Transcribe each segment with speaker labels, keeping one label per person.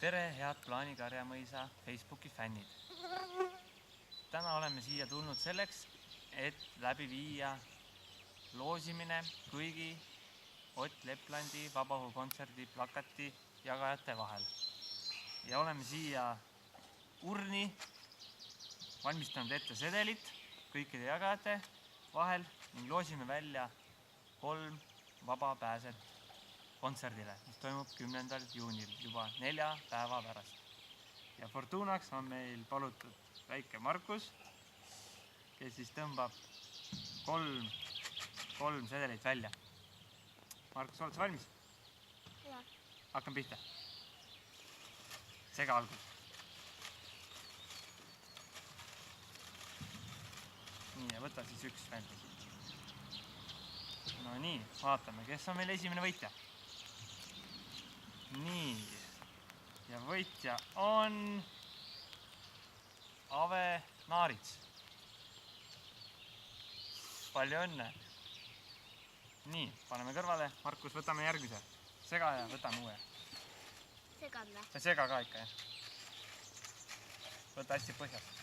Speaker 1: Tere, head Plaani Karjamõisa Facebooki fännid. Täna oleme siia tulnud selleks, et läbi viia loosimine kõigi Ott Leplandi vabaõhukontserdi plakati jagajate vahel. Ja oleme siia urni valmistanud ette sedelit kõikide jagajate vahel ning loosime välja 3 vaba pääset kontserdile, mis toimub 10. juunil juba 4 päeva pärast. Ja fortuunaks on meil palutud väike Markus, kes siis tõmbab 3 sedelit välja. Markus, oled sa valmis?
Speaker 2: Jah.
Speaker 1: Hakkame pihta. Sega algul. Nii, ja võta siis üks välja siit. No nii, vaatame, kes on meil esimene võitja. Nii, ja võitja on Ave Naarits. Palju õnne. Nii, paneme kõrvale. Markus, võtame järgmise. Sega ja võtame uue.
Speaker 2: Segan või?
Speaker 1: Sega ka ikka, jah. Võta hästi põhjast.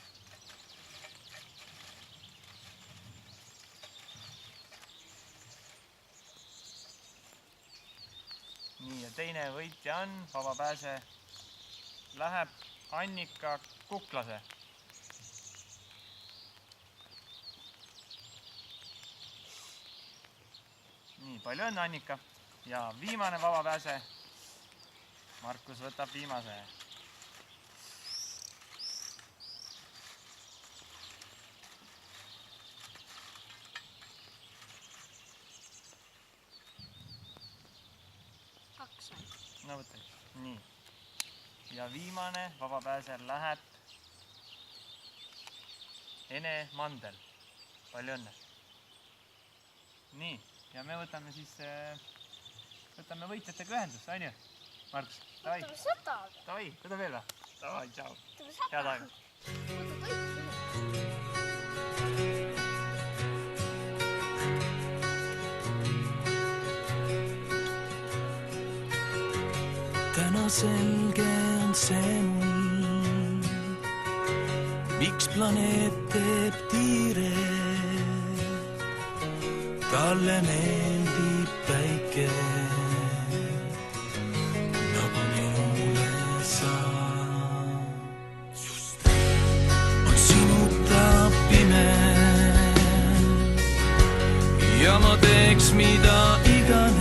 Speaker 1: Nii, ja teine võitja on, vaba pääse läheb Annika Kuklase. Nii, palju õnne, Annika. Ja viimane vaba pääse. Markus võtab viimase. No võtta. Nii. Ja viimane vaba pääser läheb Ene Mandel. Palju õnne. Nii. Ja me võtame siis võitjatega ühendust, on ju? Markus, davai.
Speaker 2: Võtame seda.
Speaker 1: Davai, võta veel või? Davai, tšau.
Speaker 2: Võtame seda.
Speaker 1: Head aega.
Speaker 3: Täna selge on see mul, miks planeet teeb tiire. Talle meeldib päike, nagu minule sa. On sinuta pime ja ma teeks mida iganes.